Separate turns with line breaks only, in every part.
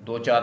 2-4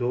2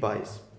22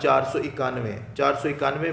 491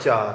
4.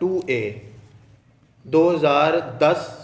2A 2010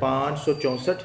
564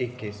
21۔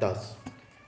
10.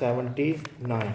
79.